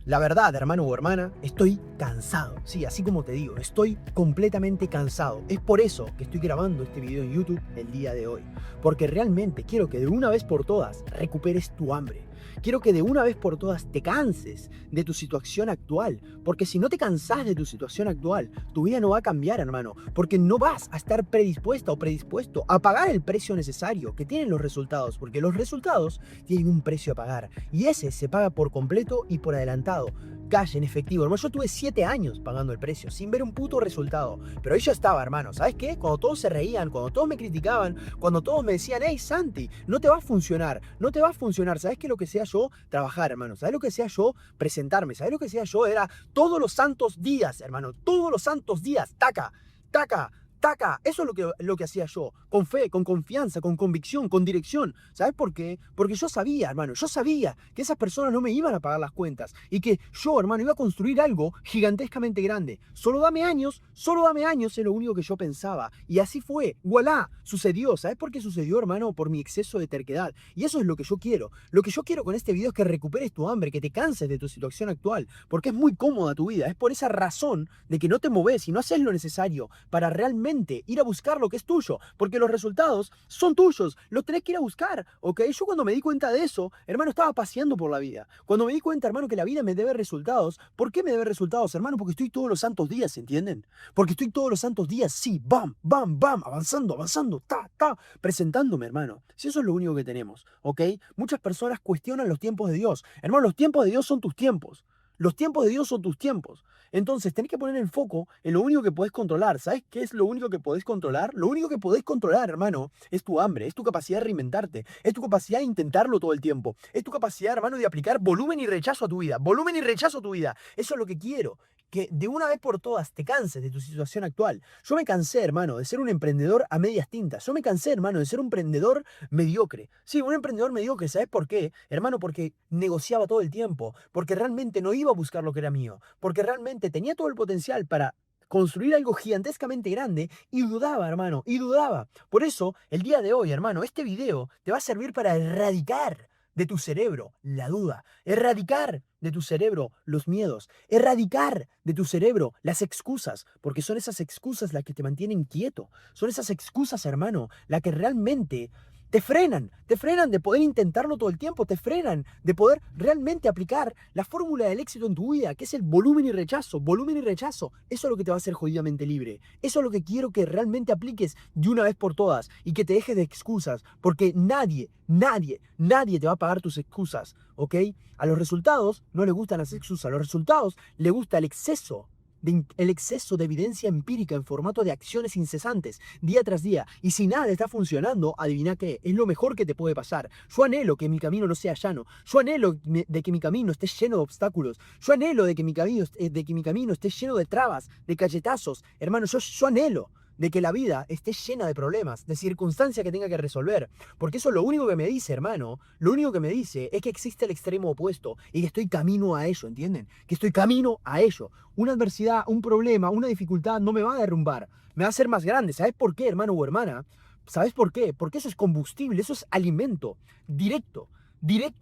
La verdad, hermano o hermana, estoy cansado. Sí, así como te digo, estoy completamente cansado. Es por eso que estoy grabando este video en YouTube el día de hoy. Porque realmente quiero que de una vez por todas recuperes tu hambre. Quiero que de una vez por todas te canses de tu situación actual. Porque si no te cansas de tu situación actual, tu vida no va a cambiar, hermano. Porque no vas a estar predispuesta o predispuesto a pagar el precio necesario que tienen los resultados. Porque los resultados tienen un precio a pagar. Y ese se paga por completo y por adelantado. Cash en efectivo, hermano. Yo tuve 7 años pagando el precio sin ver un puto resultado. Pero ahí yo estaba, hermano. ¿Sabes qué? Cuando todos se reían, cuando todos me criticaban, cuando todos me decían, hey Santi, no te va a funcionar, no te va a funcionar. ¿Sabes qué? Lo que sea yo trabajar, hermano. ¿Sabes lo que sea yo presentarme? ¿Sabes lo que sea yo? Era todos los santos días, hermano. Todos los santos días. Taca, taca, taca. Eso es lo que hacía yo. Con fe, con confianza, con convicción, con dirección. ¿Sabes por qué? Porque yo sabía, hermano, yo sabía que esas personas no me iban a pagar las cuentas. Y que yo, hermano, iba a construir algo gigantescamente grande. Solo dame años, es lo único que yo pensaba. Y así fue. ¡Voilá! Sucedió. ¿Sabes por qué sucedió, hermano? Por mi exceso de terquedad. Y eso es lo que yo quiero. Lo que yo quiero con este video es que recuperes tu hambre, que te canses de tu situación actual. Porque es muy cómoda tu vida. Es por esa razón de que no te moves y no haces lo necesario para realmente ir a buscar lo que es tuyo, porque los resultados son tuyos, los tenés que ir a buscar, ¿ok? Yo cuando me di cuenta de eso, hermano, estaba paseando por la vida. Cuando me di cuenta, hermano, que la vida me debe resultados. ¿Por qué me debe resultados, hermano? Porque estoy todos los santos días, ¿entienden? Porque estoy todos los santos días, sí, bam, bam, bam, avanzando, avanzando, ta, ta, presentándome, hermano. Si eso es lo único que tenemos, ¿ok? Muchas personas cuestionan los tiempos de Dios. Hermano, los tiempos de Dios son tus tiempos. Los tiempos de Dios son tus tiempos. Entonces, tenés que poner el foco en lo único que podés controlar. ¿Sabes qué es lo único que podés controlar? Lo único que podés controlar, hermano, es tu hambre, es tu capacidad de reinventarte, es tu capacidad de intentarlo todo el tiempo, es tu capacidad, hermano, de aplicar volumen y rechazo a tu vida. Volumen y rechazo a tu vida. Eso es lo que quiero. Que de una vez por todas te canses de tu situación actual. Yo me cansé, hermano, de ser un emprendedor a medias tintas. Yo me cansé, hermano, de ser un emprendedor mediocre. Sí, un emprendedor mediocre. ¿Sabes por qué? Hermano, porque negociaba todo el tiempo, porque realmente no iba a buscar lo que era mío, porque realmente tenía todo el potencial para construir algo gigantescamente grande y dudaba, hermano, y dudaba. Por eso, el día de hoy, hermano, este video te va a servir para erradicar de tu cerebro la duda, erradicar de tu cerebro los miedos, erradicar de tu cerebro las excusas, porque son esas excusas las que te mantienen quieto, son esas excusas, hermano, las que realmente te frenan de poder intentarlo todo el tiempo, te frenan de poder realmente aplicar la fórmula del éxito en tu vida, que es el volumen y rechazo, volumen y rechazo. Eso es lo que te va a hacer jodidamente libre. Eso es lo que quiero que realmente apliques de una vez por todas y que te dejes de excusas, porque nadie te va a pagar tus excusas, ¿ok? A los resultados no les gustan las excusas, a los resultados les gusta el exceso de evidencia empírica en formato de acciones incesantes, día tras día. Y si nada está funcionando, adivina qué, es lo mejor que te puede pasar. Yo anhelo que mi camino no sea llano. Yo anhelo de que mi camino esté lleno de obstáculos. Yo anhelo de que mi camino esté lleno de trabas, de cachetazos. Hermano, yo anhelo de que la vida esté llena de problemas, de circunstancias que tenga que resolver. Porque eso lo único que me dice, hermano, lo único que me dice es que existe el extremo opuesto y que estoy camino a ello, ¿entienden? Que estoy camino a ello. Una adversidad, un problema, una dificultad no me va a derrumbar, me va a hacer más grande. ¿Sabes por qué, hermano o hermana? ¿Sabes por qué? Porque eso es combustible, eso es alimento directo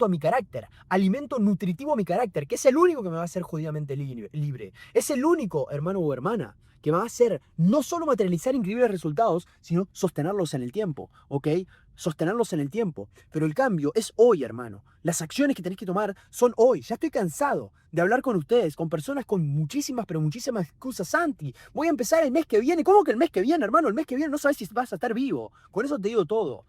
a mi carácter, alimento nutritivo a mi carácter, que es el único que me va a hacer jodidamente libre. Es el único, hermano o hermana, que me va a hacer no solo materializar increíbles resultados, sino sostenerlos en el tiempo, ¿ok? Sostenerlos en el tiempo. Pero el cambio es hoy, hermano. Las acciones que tenés que tomar son hoy. Ya estoy cansado de hablar con ustedes, con personas con muchísimas, pero muchísimas excusas. Santi, voy a empezar el mes que viene. ¿Cómo que el mes que viene, hermano? El mes que viene no sabes si vas a estar vivo. Con eso te digo todo.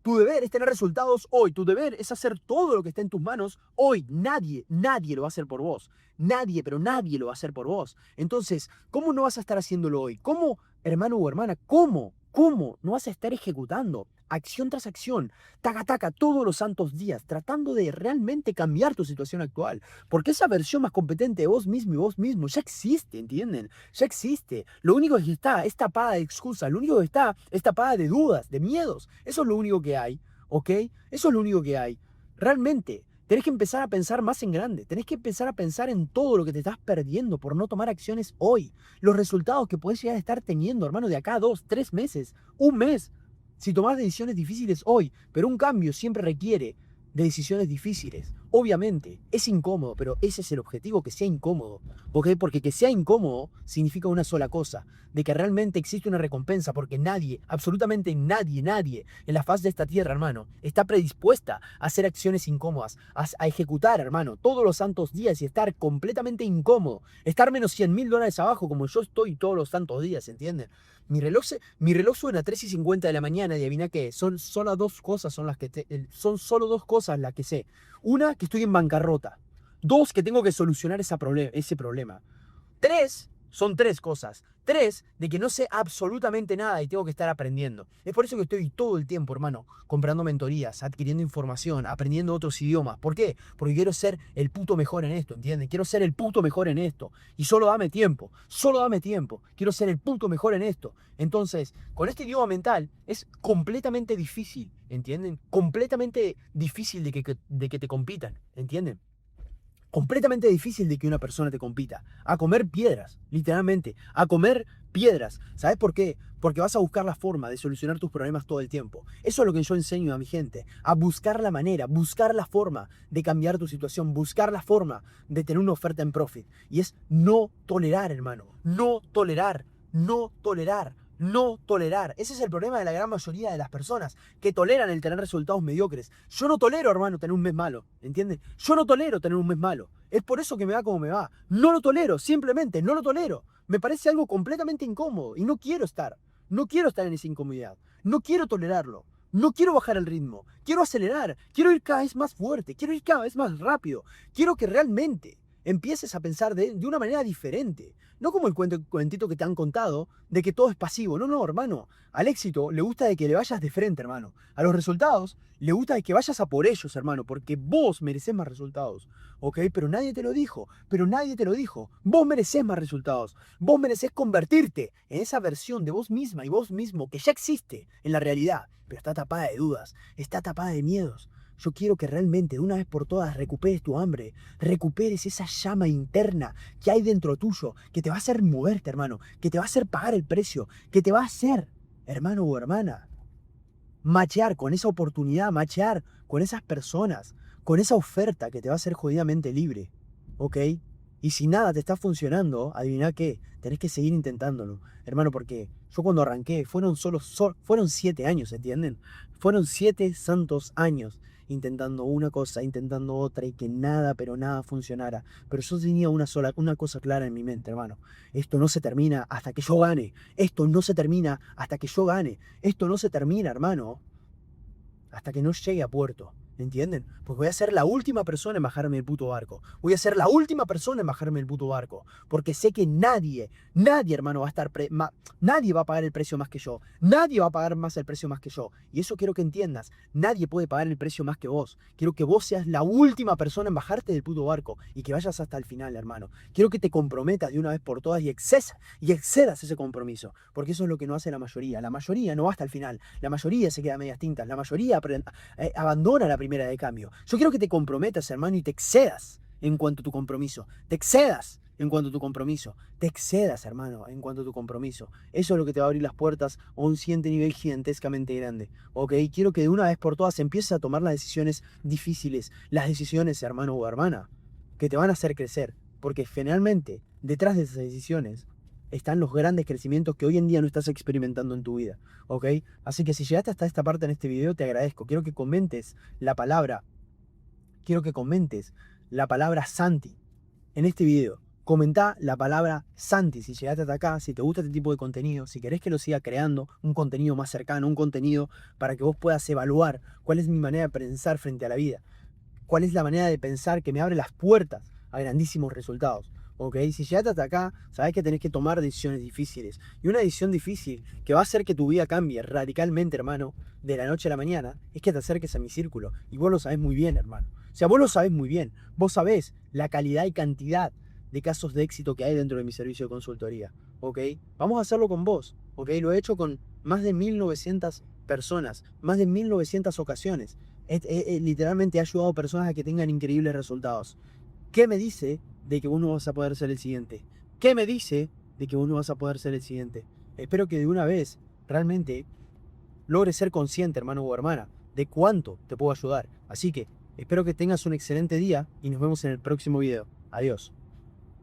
Tu deber es tener resultados hoy. Tu deber es hacer todo lo que esté en tus manos hoy. Nadie lo va a hacer por vos. Nadie, pero nadie lo va a hacer por vos. Entonces, ¿cómo no vas a estar haciéndolo hoy? ¿Cómo, hermano o hermana? ¿Cómo no vas a estar ejecutando acción tras acción, taca, taca, todos los santos días, tratando de realmente cambiar tu situación actual? Porque esa versión más competente de vos mismo y vos mismo ya existe, ¿entienden? Ya existe. Lo único que está es tapada de excusas, lo único que está es tapada de dudas, de miedos. Eso es lo único que hay, ¿ok? Eso es lo único que hay. Realmente, tenés que empezar a pensar más en grande. Tenés que empezar a pensar en todo lo que te estás perdiendo por no tomar acciones hoy. Los resultados que podés llegar a estar teniendo, hermano, de acá a 2, 3 meses, un mes. Si tomás decisiones difíciles hoy, pero un cambio siempre requiere de decisiones difíciles. Obviamente, es incómodo, pero ese es el objetivo, que sea incómodo. ¿Ok? Porque que sea incómodo significa una sola cosa, de que realmente existe una recompensa, porque nadie, absolutamente nadie en la faz de esta tierra, hermano, está predispuesta a hacer acciones incómodas, a ejecutar, hermano, todos los santos días y estar completamente incómodo, estar menos $100.000 abajo como yo estoy todos los santos días, ¿entienden? Mi reloj suena a 3:50 de la mañana y adivina qué, son solo dos cosas son solo dos cosas las que sé. Una, que estoy en bancarrota. Dos, que tengo que solucionar ese problema. Tres, son tres cosas. Tres, de que no sé absolutamente nada y tengo que estar aprendiendo. Es por eso que estoy todo el tiempo, hermano, comprando mentorías, adquiriendo información, aprendiendo otros idiomas. ¿Por qué? Porque quiero ser el puto mejor en esto, ¿entiendes? Quiero ser el puto mejor en esto. Y solo dame tiempo, solo dame tiempo. Quiero ser el puto mejor en esto. Entonces, con este idioma mental es completamente difícil, ¿entienden? Completamente difícil de que te compitan, ¿entienden? Completamente difícil de que una persona te compita. A comer piedras, literalmente. A comer piedras. ¿Sabes por qué? Porque vas a buscar la forma de solucionar tus problemas todo el tiempo. Eso es lo que yo enseño a mi gente. A buscar la manera, buscar la forma de cambiar tu situación, buscar la forma de tener una oferta en profit. Y es no tolerar, hermano. No tolerar. No tolerar. No tolerar. Ese es el problema de la gran mayoría de las personas que toleran el tener resultados mediocres. Yo no tolero, hermano, tener un mes malo, ¿entiendes? Yo no tolero tener un mes malo. Es por eso que me va como me va. No lo tolero, simplemente no lo tolero. Me parece algo completamente incómodo y no quiero estar. No quiero estar en esa incomodidad. No quiero tolerarlo. No quiero bajar el ritmo. Quiero acelerar. Quiero ir cada vez más fuerte. Quiero ir cada vez más rápido. Quiero que realmente empieces a pensar de una manera diferente. No como el cuentito que te han contado de que todo es pasivo. No, no, hermano. Al éxito le gusta de que le vayas de frente, hermano. A los resultados le gusta de que vayas a por ellos, hermano. Porque vos mereces más resultados. ¿Ok? Pero nadie te lo dijo. Pero nadie te lo dijo. Vos mereces más resultados. Vos mereces convertirte en esa versión de vos misma y vos mismo que ya existe en la realidad. Pero está tapada de dudas. Está tapada de miedos. Yo quiero que realmente de una vez por todas recuperes tu hambre, recuperes esa llama interna que hay dentro tuyo, que te va a hacer moverte, hermano, que te va a hacer pagar el precio, que te va a hacer, hermano o hermana, machear con esa oportunidad, machear con esas personas, con esa oferta que te va a hacer jodidamente libre, ¿ok? Y si nada te está funcionando, adivina qué, tenés que seguir intentándolo, hermano, porque yo cuando arranqué fueron 7 años, ¿entienden? Fueron 7 santos años intentando una cosa, intentando otra y que nada, pero nada funcionara. Pero yo tenía una cosa clara en mi mente, hermano. Esto no se termina hasta que yo gane. Esto no se termina hasta que yo gane. Esto no se termina, hermano, hasta que no llegue a puerto. ¿Entienden? Pues voy a ser la última persona en bajarme el puto barco. Voy a ser la última persona en bajarme el puto barco. Porque sé que nadie, hermano, va a estar... nadie va a pagar el precio más que yo. Nadie va a pagar más el precio más que yo. Y eso quiero que entiendas. Nadie puede pagar el precio más que vos. Quiero que vos seas la última persona en bajarte del puto barco. Y que vayas hasta el final, hermano. Quiero que te comprometas de una vez por todas y excedas ese compromiso. Porque eso es lo que no hace la mayoría. La mayoría no va hasta el final. La mayoría se queda a medias tintas. La mayoría abandona la primera de cambio. Yo quiero que te comprometas, hermano, y te excedas en cuanto a tu compromiso. Te excedas en cuanto a tu compromiso. Te excedas, hermano, en cuanto a tu compromiso. Eso es lo que te va a abrir las puertas a un siguiente nivel gigantescamente grande. ¿Ok? Quiero que de una vez por todas empieces a tomar las decisiones difíciles. Las decisiones, hermano o hermana, que te van a hacer crecer. Porque generalmente, detrás de esas decisiones, están los grandes crecimientos que hoy en día no estás experimentando en tu vida, ¿ok? Así que si llegaste hasta esta parte en este video, te agradezco. Quiero que comentes la palabra Santi en este video. Comenta la palabra Santi si llegaste hasta acá, si te gusta este tipo de contenido, si querés que lo siga creando, un contenido más cercano, un contenido para que vos puedas evaluar cuál es mi manera de pensar frente a la vida, cuál es la manera de pensar que me abre las puertas a grandísimos resultados. ¿Ok? Si llegaste hasta acá, sabes que tenés que tomar decisiones difíciles. Y una decisión difícil que va a hacer que tu vida cambie radicalmente, hermano, de la noche a la mañana, es que te acerques a mi círculo. Y vos lo sabés muy bien, hermano. O sea, vos lo sabés muy bien. Vos sabés la calidad y cantidad de casos de éxito que hay dentro de mi servicio de consultoría. ¿Ok? Vamos a hacerlo con vos. ¿Ok? Lo he hecho con más de 1900 personas, más de 1900 ocasiones. Literalmente he ayudado a personas a que tengan increíbles resultados. ¿Qué me dice de que vos no vas a poder ser el siguiente? ¿Qué me dice de que vos no vas a poder ser el siguiente? Espero que de una vez realmente logres ser consciente, hermano o hermana, de cuánto te puedo ayudar. Así que Espero que tengas un excelente día y nos vemos en el próximo video. Adiós.